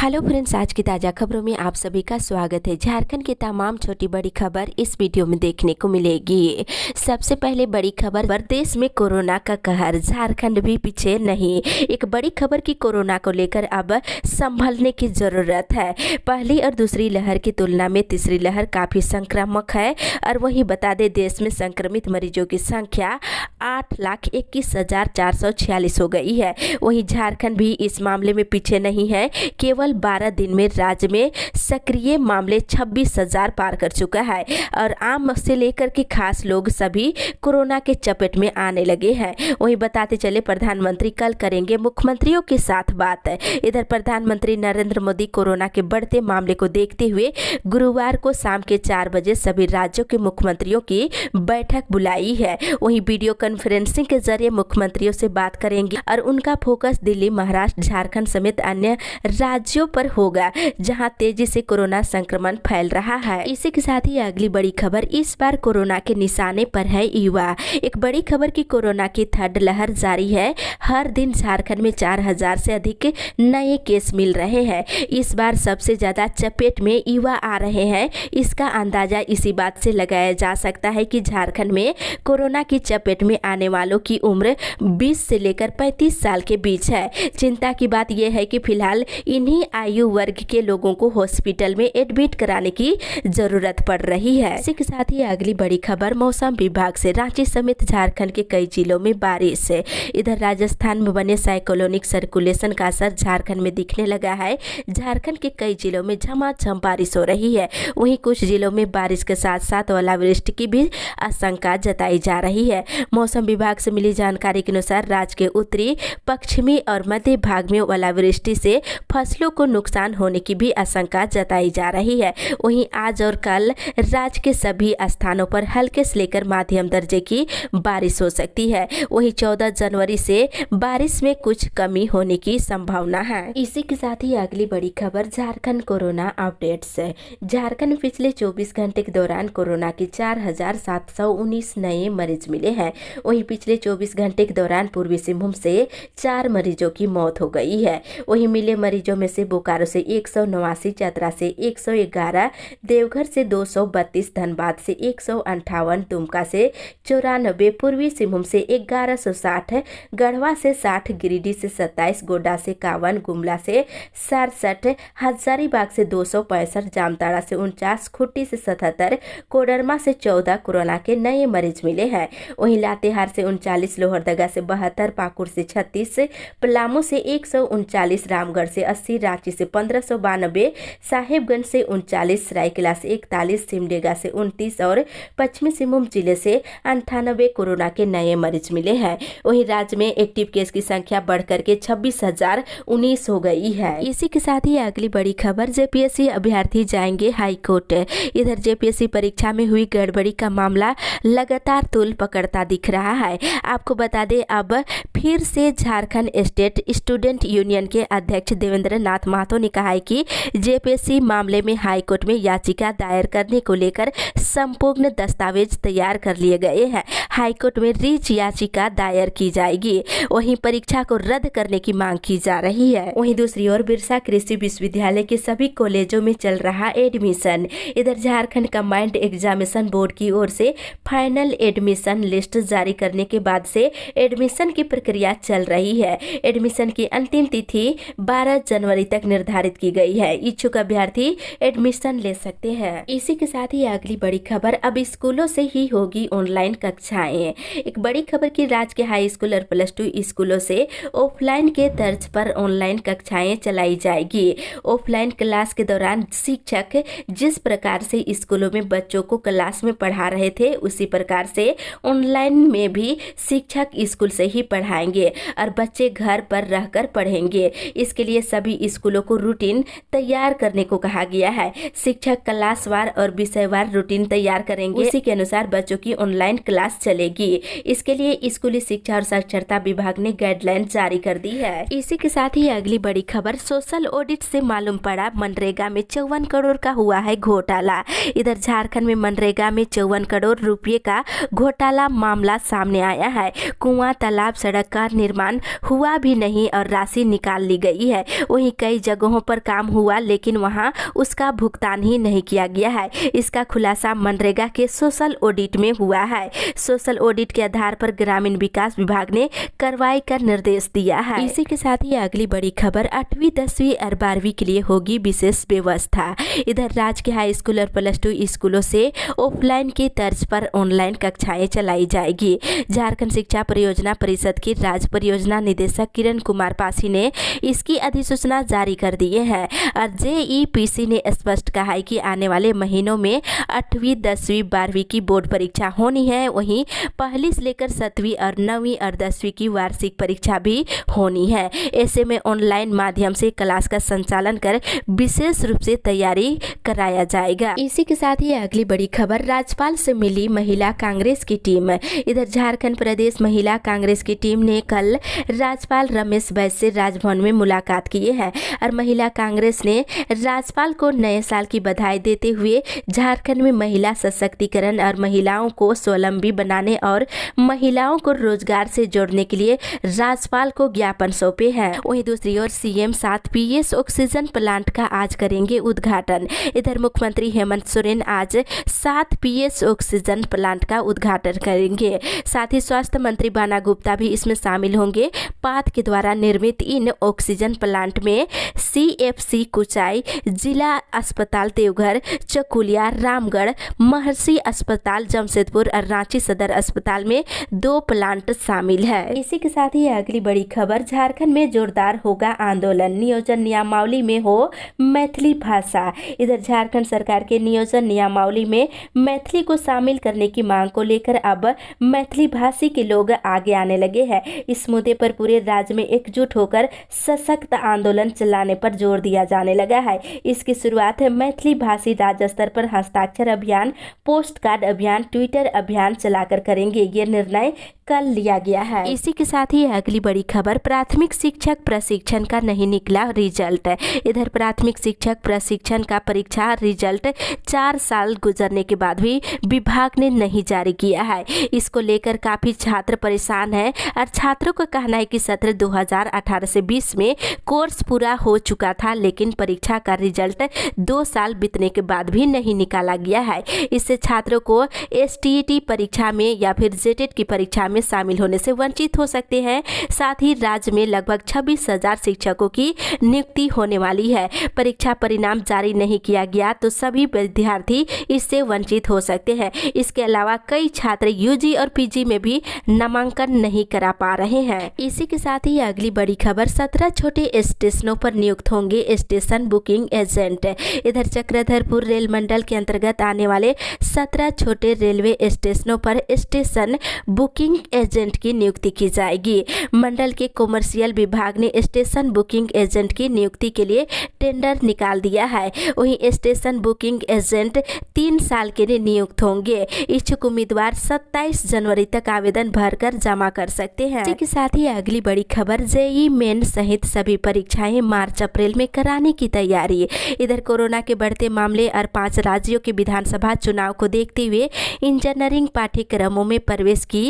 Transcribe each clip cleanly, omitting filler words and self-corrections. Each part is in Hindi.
हेलो फ्रेंड्स, आज की ताज़ा खबरों में आप सभी का स्वागत है। झारखंड की तमाम छोटी बड़ी खबर इस वीडियो में देखने को मिलेगी। सबसे पहले बड़ी खबर, प्रदेश में कोरोना का कहर, झारखंड भी पीछे नहीं। एक बड़ी खबर की कोरोना को लेकर अब संभलने की ज़रूरत है। पहली और दूसरी लहर की तुलना में तीसरी लहर काफ़ी संक्रामक है। और वहीं बता दें, देश में संक्रमित मरीजों की संख्या 8,21,446 हो गई है। वहीं झारखंड भी इस मामले में पीछे नहीं है। केवल 12 दिन में राज्य में सक्रिय मामले 26,000 पार कर चुका है और आम से लेकर के खास लोग सभी कोरोना के चपेट में आने लगे हैं। वहीं बताते चले, प्रधानमंत्री कल करेंगे मुख्यमंत्रियों के साथ बात। इधर प्रधानमंत्री नरेंद्र मोदी कोरोना के बढ़ते मामले को देखते हुए गुरुवार को शाम के 4 बजे सभी राज्यों के मुख्यमंत्रियों की बैठक बुलाई है। वहीं वीडियो कॉन्फ्रेंसिंग के जरिए मुख्यमंत्रियों से बात करेंगे और उनका फोकस दिल्ली, महाराष्ट्र, झारखंड समेत अन्य राज्यों पर होगा जहां तेजी से कोरोना संक्रमण फैल रहा है। इसी के साथ ही अगली बड़ी खबर, इस बार कोरोना के निशाने पर है युवा। एक बड़ी खबर की कोरोना की थर्ड लहर जारी है। हर दिन झारखंड में 4,000 से अधिक नए केस मिल रहे हैं। इस बार सबसे ज्यादा चपेट में युवा आ रहे हैं। इसका अंदाजा इसी बात से लगाया जा सकता है कि झारखंड में कोरोना की चपेट में आने वालों की उम्र 20 से लेकर 35 साल के बीच है। चिंता की बात यह है कि फिलहाल इन्हीं आयु वर्ग के लोगों को हॉस्पिटल में एडमिट कराने की जरूरत पड़ रही है। इसी के साथ ही अगली बड़ी खबर, मौसम विभाग से रांची समेत झारखंड के कई जिलों में बारिश है। इधर राजस्थान में बने साइक्लोनिक सर्कुलेशन का असर झारखंड में दिखने लगा है। झारखंड के कई जिलों में झमाझम बारिश हो रही है। वहीं कुछ जिलों में बारिश के साथ साथ ओलावृष्टि की भी आशंका जताई जा रही है। मौसम विभाग से मिली जानकारी के अनुसार राज्य के उत्तरी, पश्चिमी और मध्य भाग में ओलावृष्टि से फसलों को नुकसान होने की भी आशंका जताई जा रही है। वहीं आज और कल राज्य के सभी स्थानों पर हल्के से लेकर मध्यम दर्जे की बारिश हो सकती है। वहीं 14 जनवरी से बारिश में कुछ कमी होने की संभावना है। इसी के साथ ही अगली बड़ी खबर, झारखंड कोरोना अपडेट्स है। झारखंड में पिछले 24 घंटे के दौरान कोरोना के 4,719 नए मरीज मिले हैं। वहीं पिछले 24 घंटे के दौरान पूर्वी सिंहभूम से 4 मरीजों की मौत हो गई है। वहीं मिले मरीजों में से बोकारो से 189, चतरा से 111, देवघर से 232, धनबाद से 158, दुमका से 94, पूर्वी सिंहभूम से 1160, गढ़वा से 60, गिरिडीह से 27, गोड्डा से 51, गुमला से 67, हजारीबाग से 265, जामताड़ा से 49, खूंटी से 77, कोडरमा से 14 कोरोना के नए मरीज मिले हैं। वहीं लातेहार से 39, लोहरदगा से 72, पाकुड़ से 36, पलामू से 139, रामगढ़ से 80, रांची से 1592, साहेबगंज से 39, सरायकेला से 41, सिमडेगा से 29 और पश्चिमी सिंहभूम जिले से 98 कोरोना के नए मरीज मिले हैं। वहीं राज्य में एक्टिव केस की संख्या बढ़कर के 26,019 हो गई है। इसी के साथ ही अगली बड़ी खबर, जेपीएससी अभ्यर्थी जाएंगे हाई कोर्ट। इधर जेपीएससी परीक्षा में हुई गड़बड़ी का मामला लगातार तूल पकड़ता दिख रहा है। आपको बता दें, अब फिर से झारखंड स्टेट स्टूडेंट यूनियन के अध्यक्ष देवेंद्र नाथ महतो ने कहा है कि जेपीएससी मामले में हाईकोर्ट में याचिका दायर करने को लेकर संपूर्ण दस्तावेज तैयार कर लिए गए हैं। हाईकोर्ट में रीच याचिका दायर की जाएगी। वहीं परीक्षा को रद्द करने की मांग की जा रही है। वहीं दूसरी ओर बिरसा कृषि विश्वविद्यालय के सभी कॉलेजों में चल रहा एडमिशन। इधर झारखंड कंबाइंड एग्जामिनेशन बोर्ड की ओर से फाइनल एडमिशन लिस्ट जारी करने के बाद से एडमिशन की प्रक्रिया चल रही है। एडमिशन की अंतिम तिथि 12 जनवरी तक निर्धारित की गई है। इच्छुक अभ्यर्थी एडमिशन ले सकते हैं। इसी के साथ ही अगली बड़ी खबर, अब स्कूलों से ही होगी ऑनलाइन कक्षाएं। एक बड़ी खबर की राज्य के हाई स्कूल और +2 स्कूलों से ऑफलाइन के तर्ज पर ऑनलाइन कक्षाएं चलाई जाएगी। ऑफलाइन क्लास के दौरान शिक्षक जिस प्रकार से स्कूलों में बच्चों को क्लास में पढ़ा रहे थे, उसी प्रकार से ऑनलाइन में भी शिक्षक स्कूल से ही पढ़ाएंगे और बच्चे घर पर रहकर पढ़ेंगे। इसके लिए सभी स्कूलों को रूटीन तैयार करने को कहा गया है। शिक्षक क्लासवार और विषयवार रूटीन तैयार करेंगे। उसी के अनुसार बच्चों की ऑनलाइन क्लास चलेगी। इसके लिए स्कूली शिक्षा और साक्षरता विभाग ने गाइडलाइन जारी कर दी है। इसी के साथ ही अगली बड़ी खबर, सोशल ऑडिट से मालूम पड़ा मनरेगा में 54 करोड़ का हुआ है घोटाला। इधर झारखंड में मनरेगा में 54 करोड़ रुपये का घोटाला मामला सामने आया है। कुआं, तालाब, सड़क का निर्माण हुआ भी नहीं और राशि निकाल ली गई है। वहीं कई कई जगहों पर काम हुआ लेकिन वहां उसका भुगतान ही नहीं किया गया है। इसका खुलासा मनरेगा के सोशल ऑडिट में हुआ है। सोशल ऑडिट के आधार पर ग्रामीण विकास विभाग ने कार्रवाई का निर्देश दिया है। इसी के साथ ही अगली बड़ी खबर 8वीं 10वीं और 12वीं के लिए होगी विशेष व्यवस्था। इधर राज्य के हाई स्कूल और +2 स्कूलों से ऑफलाइन की तर्ज पर ऑनलाइन कक्षाएं चलाई जाएगी। झारखंड शिक्षा परियोजना परिषद की राज्य परियोजना निदेशक किरण कुमार पासी ने इसकी अधिसूचना जारी कर दी है और JEPC ने स्पष्ट कहा है कि आने वाले महीनों में 8वीं 10वीं 12वीं की बोर्ड परीक्षा होनी है। वहीं पहली से लेकर 7वीं और 9वीं और 10वीं की वार्षिक परीक्षा भी होनी है। ऐसे में ऑनलाइन माध्यम से क्लास का संचालन कर विशेष रूप से तैयारी कराया जाएगा। इसी के साथ ही अगली बड़ी खबर राज्यपाल से मिली महिला कांग्रेस की टीम। इधर झारखंड प्रदेश महिला कांग्रेस की टीम ने कल राज्यपाल रमेश बैस से राजभवन में मुलाकात की है और महिला कांग्रेस ने राज्यपाल को नए साल की बधाई देते हुए झारखंड में महिला सशक्तिकरण और महिलाओं को स्वावलंबी बनाने और महिलाओं को रोजगार से जोड़ने के लिए राज्यपाल को ज्ञापन सौंपे हैं। वहीं दूसरी ओर CM 7 PS ऑक्सीजन प्लांट का आज करेंगे उद्घाटन। इधर मुख्यमंत्री हेमंत सोरेन आज 7 PS ऑक्सीजन प्लांट का उद्घाटन करेंगे। साथ ही स्वास्थ्य मंत्री बाना गुप्ता भी इसमें शामिल होंगे। पाथ के द्वारा निर्मित इन ऑक्सीजन प्लांट में CFC कुचाई, जिला अस्पताल देवघर, चकुलिया, रामगढ़, महर्षि अस्पताल जमशेदपुर और रांची सदर अस्पताल में 2 प्लांट शामिल है। इसी के साथ ही अगली बड़ी खबर झारखंड में जोरदार होगा आंदोलन, नियोजन नियमावली में हो मैथिली भाषा। इधर झारखंड सरकार के नियोजन नियमावली में मैथिली को शामिल करने की मांग को लेकर अब मैथिली भाषी के लोग आगे आने लगे हैं। इस मुद्दे पर पूरे राज्य में एकजुट होकर सशक्त आंदोलन चलाने पर जोर दिया जाने लगा है। इसकी शुरुआत मैथिली भाषी राज्य स्तर पर हस्ताक्षर अभियान, पोस्ट कार्ड अभियान, ट्विटर अभियान चलाकर करेंगे। ये निर्णय कल लिया गया है। इसी के साथ ही अगली बड़ी खबर प्राथमिक शिक्षक प्रशिक्षण का नहीं निकला रिजल्ट। इधर प्राथमिक शिक्षक प्रशिक्षण का परीक्षा रिजल्ट 4 साल गुजरने के बाद भी विभाग ने नहीं जारी किया है। इसको लेकर काफी छात्र परेशान हैं और छात्रों का कहना है कि सत्र 2018 से 20 में कोर्स पूरा हो चुका था लेकिन परीक्षा का रिजल्ट 2 साल बीतने के बाद भी नहीं निकाला गया है। इससे छात्रों को STET परीक्षा में या फिर JET की परीक्षा में शामिल होने से वंचित हो सकते हैं। साथ ही राज्य में लगभग 26,000 शिक्षकों की नियुक्ति होने वाली है। परीक्षा परिणाम जारी नहीं किया गया तो सभी विद्यार्थी इससे वंचित हो सकते हैं। इसके अलावा कई छात्र UG और PG में भी नामांकन नहीं करा पा रहे हैं। इसी के साथ ही अगली बड़ी खबर 17 छोटे स्टेशनों पर नियुक्त होंगे स्टेशन बुकिंग एजेंट। इधर चक्रधरपुर रेल मंडल के अंतर्गत आने वाले 17 छोटे रेलवे स्टेशनों पर स्टेशन बुकिंग एजेंट की नियुक्ति की जाएगी। मंडल के कॉमर्शियल विभाग ने स्टेशन बुकिंग एजेंट की नियुक्ति के लिए टेंडर निकाल दिया है। वहीं स्टेशन बुकिंग एजेंट 3 साल के लिए नियुक्त होंगे। इच्छुक उम्मीदवार 27 जनवरी तक आवेदन भरकर जमा कर सकते हैं। इसी के साथ ही अगली बड़ी खबर JEE मेन सहित सभी परीक्षाएं मार्च अप्रैल में कराने की तैयारी। इधर कोरोना के बढ़ते मामले और 5 राज्यों के विधानसभा चुनाव को देखते हुए इंजीनियरिंग पाठ्यक्रमों में प्रवेश की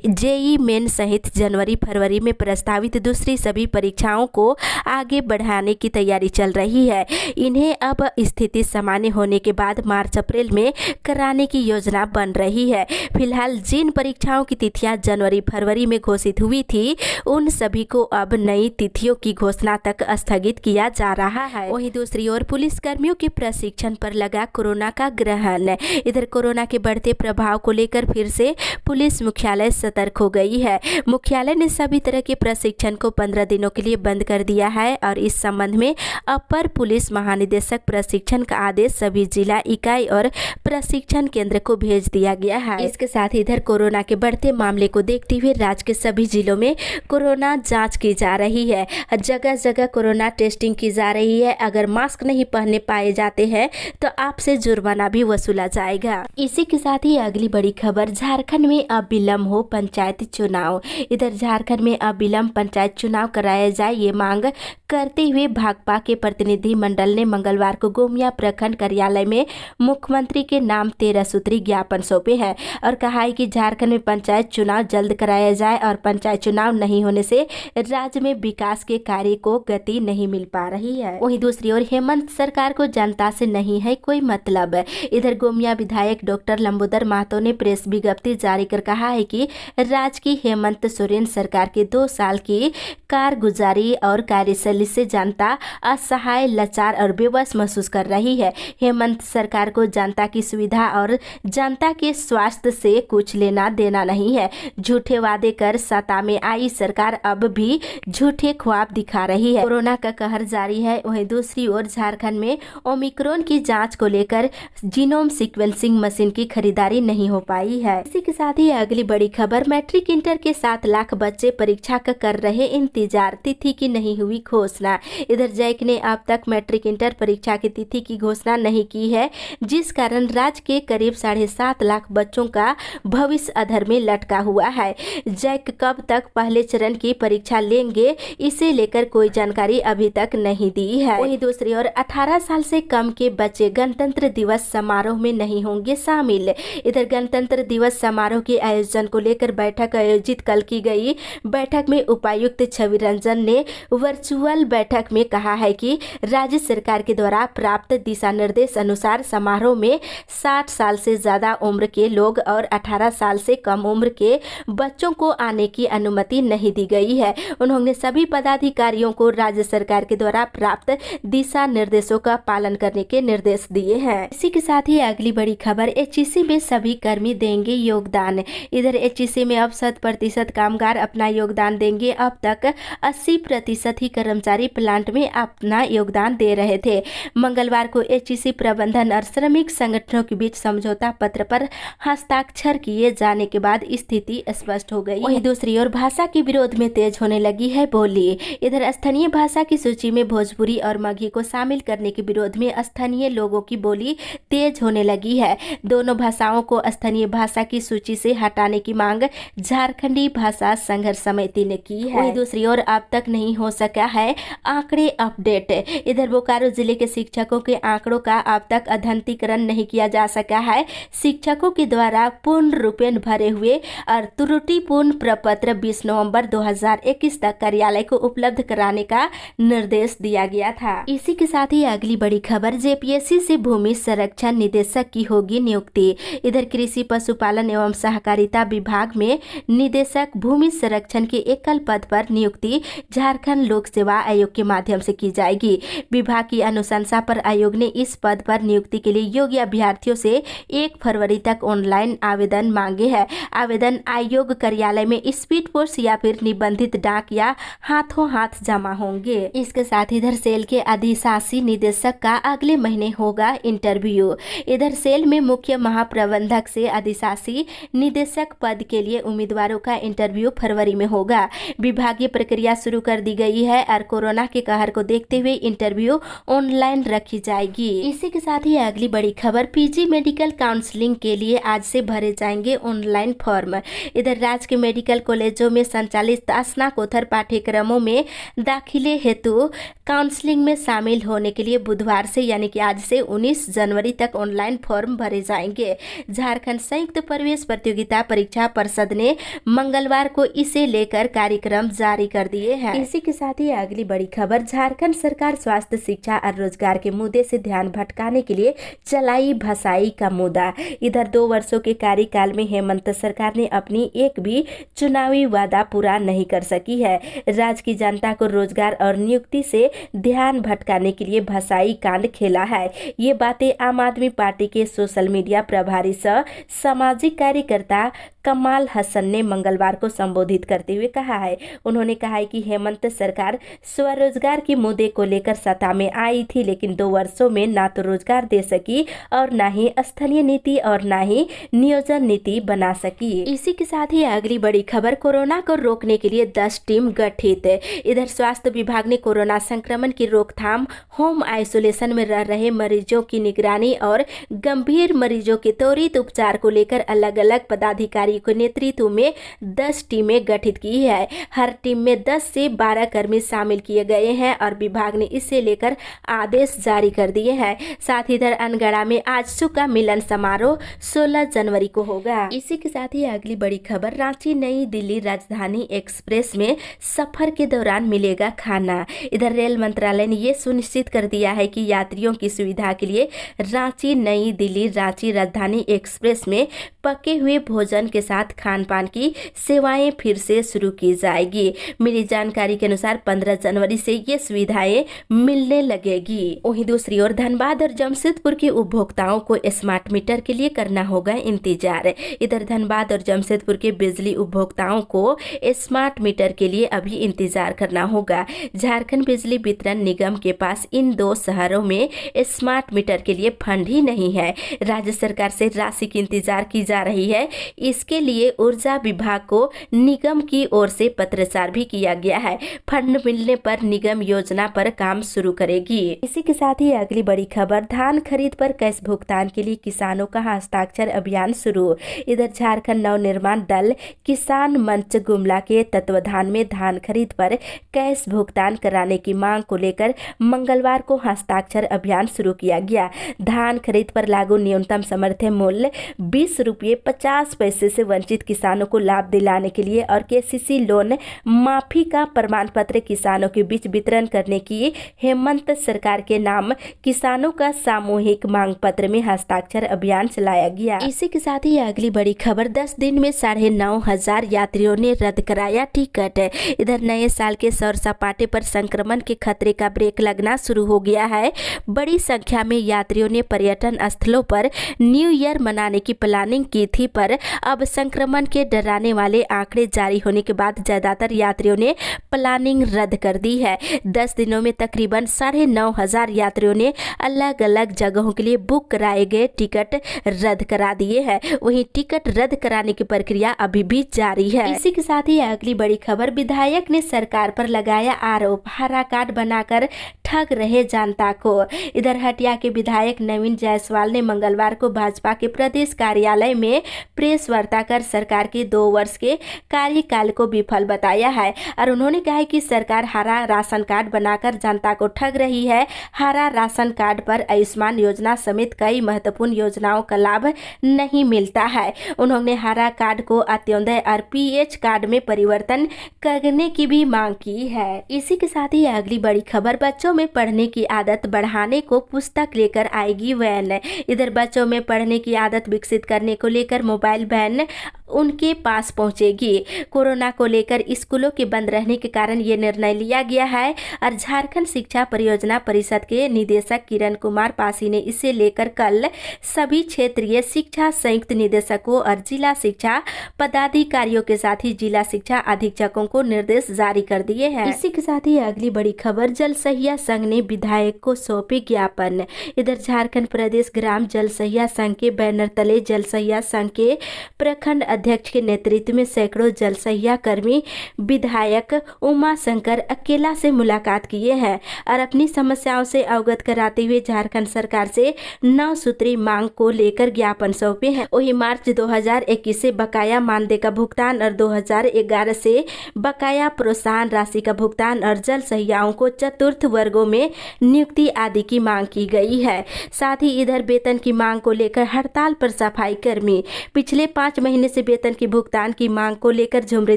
JEE मेन सहित जनवरी फरवरी में प्रस्तावित दूसरी सभी परीक्षाओं को आगे बढ़ाने की तैयारी चल रही है। इन्हें अब स्थिति सामान्य होने के बाद मार्च अप्रैल में कराने की योजना बन रही है। फिलहाल जिन परीक्षाओं की तिथियां जनवरी फरवरी में घोषित हुई थी उन सभी को अब नई तिथियों की घोषणा तक स्थगित किया जा रहा है। वहीं दूसरी ओर पुलिस कर्मियों के प्रशिक्षण पर लगा कोरोना का ग्रहण। इधर कोरोना के बढ़ते प्रभाव को लेकर फिर से पुलिस मुख्यालय सतर्क हो गई है। मुख्यालय ने सभी तरह के प्रशिक्षण को 15 दिनों के लिए बंद कर दिया है और इस संबंध में अपर पुलिस महानिदेशक प्रशिक्षण का आदेश सभी जिला इकाई और प्रशिक्षण केंद्र को भेज दिया गया है। इसके साथ इधर कोरोना के बढ़ते मामले को देखते हुए राज्य के सभी जिलों में कोरोना जांच की जा रही है। जगह जगह कोरोना टेस्टिंग की जा रही है। अगर मास्क नहीं पहने पाए जाते हैं तो आपसे जुर्माना भी वसूला जाएगा। इसी के साथ ही अगली बड़ी खबर झारखंड में अब विलंब हो पंचायत चुनाव। इधर झारखंड में अब विलंब पंचायत चुनाव कराया जाए ये मांग करते हुए भाकपा के प्रतिनिधि प्रतिनिधि मंडल ने मंगलवार को गोमिया प्रखंड कार्यालय में मुख्यमंत्री के नाम 13 सूत्री ज्ञापन सौंपे हैं और कहा है कि झारखंड में पंचायत चुनाव जल्द कराया जाए और पंचायत चुनाव नहीं होने से राज्य में विकास के कार्य को गति नहीं मिल पा रही है। वहीं दूसरी ओर हेमंत सरकार को जनता से नहीं है कोई मतलब। इधर गोमिया विधायक डॉक्टर लंबोदर महतो ने प्रेस विज्ञप्ति जारी कर कहा है कि राज्य की हेमंत सोरेन सरकार के 2 साल की कारगुजारी और कार्यशैली से जनता असहाय, लाचार और बेबस महसूस कर रही है। हेमंत सरकार को जनता की सुविधा और जनता के स्वास्थ्य से कुछ लेना देना नहीं है। झूठे वादे कर सत्ता में आई सरकार अब भी झूठे ख्वाब दिखा रही है। कोरोना का कहर जारी है। वहीं दूसरी ओर झारखंड में ओमिक्रॉन की जांच को लेकर जीनोम सीक्वेंसिंग मशीन की खरीदारी नहीं हो पाई है। इसी के साथ ही अगली बड़ी खबर, मैट्रिक इंटर के 7 लाख बच्चे परीक्षा का कर रहे इंतजार, तिथि की नहीं हुई घोषणा। इधर जैक ने अब तक मैट्रिक इंटर परीक्षा की तिथि की घोषणा नहीं की है, जिस कारण राज्य के करीब 7.5 लाख बच्चों का भविष्य अधर में लटका हुआ है। जैक कब तक पहले चरण की परीक्षा लेंगे, इसे लेकर कोई जानकारी अभी तक नहीं दी है। वहीं दूसरी ओर 18 साल से कम के बच्चे गणतंत्र दिवस समारोह में नहीं होंगे शामिल। इधर गणतंत्र दिवस समारोह के आयोजन को लेकर बैठक आयोजित कल की गई। बैठक में उपायुक्त छवि रंजन ने वर्चुअल बैठक में कहा है कि राज्य सरकार के द्वारा प्राप्त दिशा निर्देश अनुसार समारोह में 60 साल से ज्यादा उम्र के लोग और 18 साल से कम उम्र के बच्चों को आने की अनुमति नहीं दी गई है। उन्होंने सभी पदाधिकारियों को राज्य सरकार के द्वारा प्राप्त दिशा निर्देशों का पालन करने के निर्देश दिए हैं। इसी के साथ ही अगली बड़ी खबर, एचईसी में सभी कर्मी देंगे योगदान। इधर एचईसी में अब 100% कामगार अपना योगदान देंगे। अब तक 80% ही कर्मचारी प्लांट में अपना योगदान दे रहे थे। मंगलवार को एचईसी प्रबंधन और श्रमिक संगठनों के बीच समझौता पत्र पर हस्ताक्षर किए जाने के बाद स्थिति स्पष्ट हो गई। वहीं दूसरी ओर भाषा के विरोध में तेज होने लगी है बोली। इधर स्थानीय भाषा की सूची में भोजपुरी और मगही को शामिल करने के विरोध में स्थानीय लोगों की बोली तेज होने लगी है। दोनों भाषाओं को स्थानीय भाषा की सूची से हटाने की मांग झारखंडी भाषा संघर्ष समिति ने की है। वहीं दूसरी ओर अब तक नहीं हो सका है आंकड़े अपडेट। इधर बोकारो जिले के शिक्षकों के आंकड़ों का अब तक अद्यतनीकरण नहीं किया जा सका है। शिक्षकों के द्वारा पूर्ण रूपेण भरे हुए और त्रुटिपूर्ण प्रपत्र 20 नवंबर 2021 तक कार्यालय को उपलब्ध कराने का निर्देश दिया गया था। इसी के साथ ही अगली बड़ी खबर, जेपीएससी से भूमि संरक्षण निदेशक की होगी नियुक्ति। इधर कृषि पशुपालन एवं सहकारिता विभाग में निदेशक भूमि संरक्षण के एकल पद पर नियुक्ति झारखंड लोक सेवा आयोग के माध्यम से की जाएगी। विभाग की अनुशंसा पर आयोग ने इस पद पर नियुक्ति के लिए योग्य अभ्यर्थियों से 1 फरवरी तक ऑनलाइन आवेदन मांगे हैं। आवेदन आयोग कार्यालय में स्पीड पोस्ट या फिर निबंधित डाक या हाथों हाथ जमा होंगे। इसके साथ इधर सेल के अधिशासी निदेशक का अगले महीने होगा इंटरव्यू। इधर सेल में मुख्य महाप्रबंधक से अधिशासी निदेशक पद के लिए उम्मीदवारों का इंटरव्यू फरवरी में होगा। विभागीय प्रक्रिया शुरू कर दी गई है और कोरोना के कहर को देखते हुए इंटरव्यू ऑनलाइन रखी जाएगी। इसी के साथ ही अगली बड़ी खबर, पीजी मेडिकल काउंसलिंग के लिए आज से भरे जाएंगे ऑनलाइन फॉर्म। इधर राज्य के मेडिकल कॉलेजों में संचालित स्नातकोत्तर पाठ्यक्रमों में दाखिले हेतु काउंसलिंग में शामिल होने के लिए बुधवार से यानी कि आज से 19 जनवरी तक ऑनलाइन फॉर्म भरे जाएंगे। झारखंड संयुक्त प्रवेश प्रतियोगिता परीक्षा परिषद ने मंगलवार को इसे लेकर कार्यक्रम जारी कर दिए हैं। इसी के साथ ही अगली बड़ी खबर, झारखंड सरकार स्वास्थ्य, शिक्षा और रोजगार के मुद्दे से ध्यान भटकाने के लिए चलाई भसाई का मुद्दा। इधर 2 वर्षों के कार्यकाल में हेमंत सरकार ने अपनी एक भी चुनावी वादा पूरा नहीं कर सकी है। राज्य की जनता को रोजगार और नियुक्ति से ध्यान भटकाने के लिए भसाई कांड खेला है। ये बातें आम आदमी पार्टी के सोशल मीडिया प्रभारी सह सामाजिक कार्यकर्ता कमाल हसन ने मंगलवार को संबोधित करते हुए कहा है। उन्होंने कहा है कि हेमंत सरकार स्वरोजगार के मुद्दे को लेकर सत्ता में आई थी, लेकिन 2 वर्षों में ना तो रोजगार दे सकी और ना ही स्थानीय नीति और ना ही नियोजन नीति बना सकी। इसी के साथ ही अगली बड़ी खबर, कोरोना को रोकने के लिए 10 टीम गठित। इधर स्वास्थ्य विभाग ने कोरोना संक्रमण की रोकथाम, होम आइसोलेशन में रह रहे मरीजों की निगरानी और गंभीर मरीजों के त्वरित उपचार को लेकर अलग अलग पदाधिकारी अधिकारी के नेतृत्व में 10 टीमें गठित की है। हर टीम में 10 से 12 कर्मी शामिल किए गए हैं और विभाग ने इसे लेकर आदेश जारी कर दिए हैं। साथ ही इधर अनगढ़ा में आजसू का मिलन समारोह 16 जनवरी को होगा। इसी के साथ ही अगली बड़ी खबर, रांची नई दिल्ली राजधानी एक्सप्रेस में सफर के दौरान मिलेगा खाना। इधर रेल मंत्रालय ने ये सुनिश्चित कर दिया है कि यात्रियों की सुविधा के लिए रांची नई दिल्ली रांची राजधानी एक्सप्रेस में पके हुए भोजन के साथ खान पान की सेवाएं फिर से शुरू की जाएगी। मिली जानकारी के अनुसार 15 जनवरी से ये सुविधाएं मिलने लगेगी। वहीं दूसरी ओर धनबाद और जमशेदपुर के उपभोक्ताओं को स्मार्ट मीटर के लिए करना होगा इंतजार। इधर धनबाद और जमशेदपुर के बिजली उपभोक्ताओं को स्मार्ट मीटर के लिए अभी इंतजार करना होगा। झारखंड बिजली वितरण निगम के पास इन दो शहरों में स्मार्ट मीटर के लिए फंड ही नहीं है। राज्य सरकार से राशि की इंतजार की जा रही है। इसके लिए ऊर्जा विभाग को निगम की ओर से पत्राचार भी किया गया है। फंड मिलने पर निगम योजना पर काम शुरू करेगी। इसी के साथ ही अगली बड़ी खबर, धान खरीद पर कैश भुगतान के लिए किसानों का हस्ताक्षर अभियान शुरू। इधर झारखंड नवनिर्माण दल किसान मंच गुमला के तत्वाधान में धान खरीद पर कैश भुगतान कराने की मांग को लेकर मंगलवार को हस्ताक्षर अभियान शुरू किया गया। धान खरीद पर लागू न्यूनतम समर्थन मूल्य 20 रुपये 50 पैसे से वंचित किसानों को लाभ दिलाने के लिए और केसीसी लोन माफी का प्रमाण पत्र किसानों के बीच वितरण करने की हेमंत सरकार के नाम किसानों का सामूहिक मांग पत्र में हस्ताक्षर अभियान चलाया गया। इसी के साथ ही अगली बड़ी खबर, 10 दिन में 9,500 यात्रियों ने रद्द कराया टिकट। इधर नए साल के सौर सपाटे पर संक्रमण के खतरे का ब्रेक लगना शुरू हो गया है। बड़ी संख्या में यात्रियों ने पर्यटन स्थलों पर न्यू ईयर मनाने की प्लानिंग की थी, पर अब संक्रमण के डराने वाले आंकड़े जारी होने के बाद ज्यादातर यात्रियों ने प्लानिंग रद्द कर दी है। 10 दिनों में तकरीबन 9,500 यात्रियों ने अलग अलग जगहों के लिए बुक कराए गए टिकट रद्द करा दिए हैं। वहीं टिकट रद्द कराने की प्रक्रिया अभी भी जारी है। इसी के साथ ही अगली बड़ी खबर, विधायक ने सरकार पर लगाया आरोप, हरा कार्ड बनाकर ठग रहे जनता को। इधर हटिया के विधायक नवीन जायसवाल ने मंगलवार को भाजपा के प्रदेश कार्यालय में प्रेस वार्ता कर सरकार के 2 वर्ष के कार्यकाल को विफल बताया है और उन्होंने कहा कि सरकार हरा राशन कार्ड बनाकर जनता को ठग रही है। हरा राशन कार्ड पर आयुष्मान योजना समेत कई महत्वपूर्ण योजनाओं का लाभ नहीं मिलता है। उन्होंने हरा कार्ड को अंत्योदय और पीएच कार्ड में परिवर्तन करने की भी मांग की है। इसी के साथ ही अगली बड़ी खबर, बच्चों में पढ़ने की आदत बढ़ाने को पुस्तक लेकर आएगी वैन। इधर बच्चों में पढ़ने की आदत विकसित करने को लेकर मोबाइल वैन उनके पास पहुंचेगी। कोरोना को लेकर स्कूलों के बंद रहने के कारण ये निर्णय लिया गया है और झारखंड शिक्षा परियोजना परिषद के निदेशक किरण कुमार पासी ने इसे लेकर कल सभी क्षेत्रीय शिक्षा संयुक्त निदेशकों और जिला शिक्षा पदाधिकारियों के साथ ही जिला शिक्षा अधीक्षकों को निर्देश जारी कर दिए हैं। इसी के साथ ही अगली बड़ी खबर, जल सहिया संघ ने विधायक को सौंपे ज्ञापन। इधर झारखंड प्रदेश ग्राम जल सहिया संघ के बैनर तले जल सहिया संघ के प्रखंड अध्यक्ष के नेतृत्व में सैकड़ों जल सहिया कर्मी विधायक उमा शंकर अकेला से मुलाकात किए हैं और अपनी समस्याओं से अवगत कराते हुए झारखंड सरकार से 9 सूत्री मांग को लेकर ज्ञापन सौंपे हैं। वही मार्च 2021 से बकाया मानदेय का भुगतान और 2011 से बकाया प्रोत्साहन राशि का भुगतान और जल सहियाओं को चतुर्थ वर्गों में नियुक्ति आदि की मांग की गई है। साथ ही इधर वेतन की मांग को लेकर हड़ताल पर सफाई कर्मी। पिछले 5 महीने से वेतन की भुगतान की मांग को लेकर झुमरी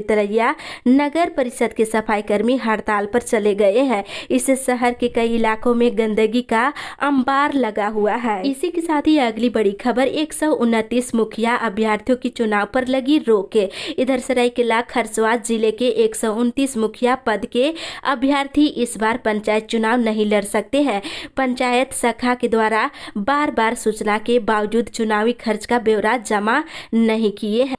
तरैया नगर परिषद के सफाई कर्मी हड़ताल पर चले गए हैं। इससे शहर के कई इलाकों में गंदगी का अंबार लगा हुआ है। इसी के साथ ही अगली बड़ी खबर, 129 मुखिया अभ्यर्थियों की चुनाव पर लगी रोक। इधर सरायकेला खरसवां जिले के 129 मुखिया पद के अभ्यर्थी इस बार पंचायत चुनाव नहीं लड़ सकते हैं। पंचायत शाखा के द्वारा बार-बार सूचना के बावजूद चुनावी खर्च का ब्यौरा जमा नहीं किए हैं।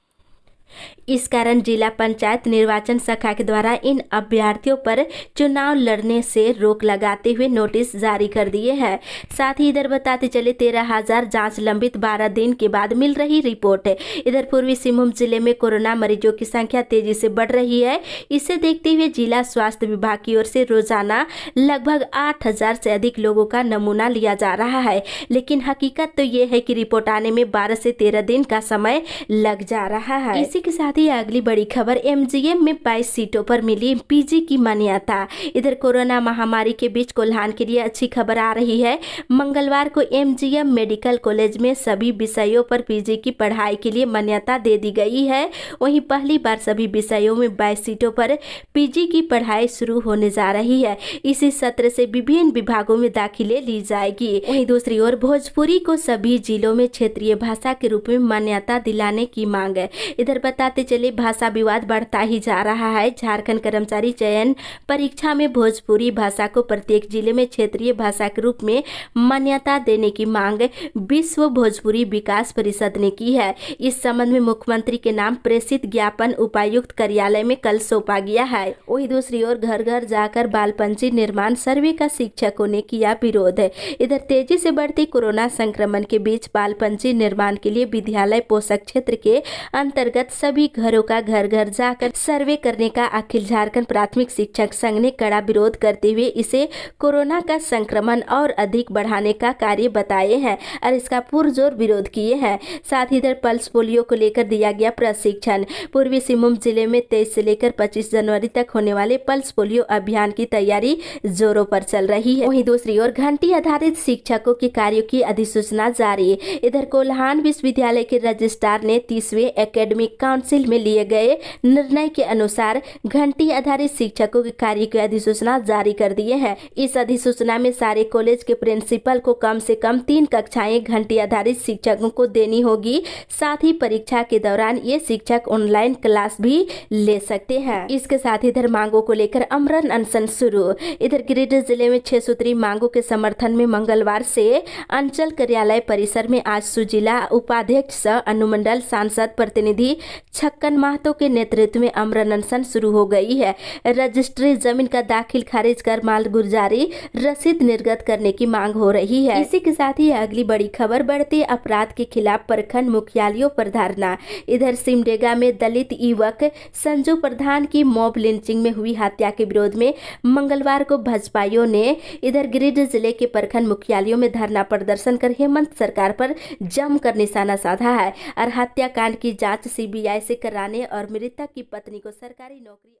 इस कारण जिला पंचायत निर्वाचन शाखा के द्वारा इन अभ्यर्थियों पर चुनाव लड़ने से रोक लगाते हुए नोटिस जारी कर दिए हैं। साथ ही इधर बताते चले 13,000 जांच लंबित 12 दिन के बाद मिल रही रिपोर्ट है। इधर पूर्वी सिंहभूम जिले में कोरोना मरीजों की संख्या तेजी से बढ़ रही है। इसे देखते हुए जिला स्वास्थ्य विभाग की ओर से रोजाना लगभग 8,000 से अधिक लोगों का नमूना लिया जा रहा है, लेकिन हकीकत तो ये है कि रिपोर्ट आने में 12 से 13 दिन का समय लग जा रहा है। इसी के साथ ही अगली बड़ी खबर, एमजीएम में 22 सीटों पर मिली पीजी की मान्यता। इधर कोरोना महामारी के बीच कोल्हान के लिए अच्छी खबर आ रही है। मंगलवार को एमजीएम मेडिकल कॉलेज में सभी विषयों पर पीजी की पढ़ाई के लिए मान्यता दे दी गई है। वहीं पहली बार सभी विषयों में 22 सीटों पर पीजी की पढ़ाई शुरू होने जा रही है। इसी सत्र से विभिन्न विभागों में दाखिले ली जाएगी। वहीं दूसरी ओर भोजपुरी को सभी जिलों में क्षेत्रीय भाषा के रूप में मान्यता दिलाने की मांग है। इधर बताते चले भाषा विवाद बढ़ता ही जा रहा है। झारखंड कर्मचारी चयन परीक्षा में भोजपुरी भाषा को प्रत्येक जिले में क्षेत्रीय भाषा के रूप में मान्यता देने की मांग विश्व भोजपुरी विकास परिषद ने की है। इस संबंध में मुख्यमंत्री के नाम प्रेषित ज्ञापन उपायुक्त कार्यालय में कल सौंपा गया है। वहीं दूसरी ओर घर घर जाकर बाल पंजी निर्माण सर्वे का शिक्षकों ने किया विरोध। इधर तेजी से बढ़ती कोरोना संक्रमण के बीच बाल पंजी निर्माण के लिए विद्यालय पोषक क्षेत्र के अंतर्गत सभी घरों का घर घर जाकर सर्वे करने का अखिल झारखंड प्राथमिक शिक्षक संघ ने कड़ा विरोध करते हुए इसे कोरोना का संक्रमण और अधिक बढ़ाने का कार्य बताए हैं और इसका पुरजोर विरोध किए हैं। साथ ही इधर पल्स पोलियो को लेकर दिया गया प्रशिक्षण। पूर्वी सिंहभूम जिले में 23 से लेकर 25 जनवरी तक होने वाले पल्स पोलियो अभियान की तैयारी जोरों पर चल रही है। वहीं दूसरी ओर घंटी आधारित शिक्षकों के कार्यों की अधिसूचना जारी। इधर कोल्हान विश्वविद्यालय के रजिस्ट्रार ने 30वें एकेडमिक काउंसिल में लिए गए निर्णय के अनुसार घंटी आधारित शिक्षकों के कार्य की अधिसूचना जारी कर दिए हैं। इस अधिसूचना में सारे कॉलेज के प्रिंसिपल को कम से कम 3 कक्षाएं घंटी आधारित शिक्षकों को देनी होगी। साथ ही परीक्षा के दौरान ये शिक्षक ऑनलाइन क्लास भी ले सकते हैं। इसके साथ इधर मांगों को लेकर आमरण अनशन शुरू। इधर गिरिडीह जिले में 6 सूत्री मांगों के समर्थन में मंगलवार से अंचल कार्यालय परिसर में आज जिला उपाध्यक्ष सह अनुमंडल सांसद प्रतिनिधि छक्कन महतो के नेतृत्व में आमरण अनशन शुरू हो गई है। रजिस्ट्री जमीन का दाखिल खारिज कर मालगुजारी रसीद निर्गत करने की मांग हो रही है। इसी के साथ ही अगली बड़ी खबर, बढ़ते अपराध के खिलाफ प्रखंड मुख्यालयों पर धरना। इधर सिमडेगा में दलित युवक संजू प्रधान की मॉब लिंचिंग में हुई हत्या के विरोध में मंगलवार को भाजपाइयों ने इधर गिरिडीह जिले के प्रखंड मुख्यालयों में धरना प्रदर्शन कर हेमंत सरकार पर जमकर निशाना साधा है और हत्याकांड की जांच सीबीआई से कराने और मृतक की पत्नी को सरकारी नौकरी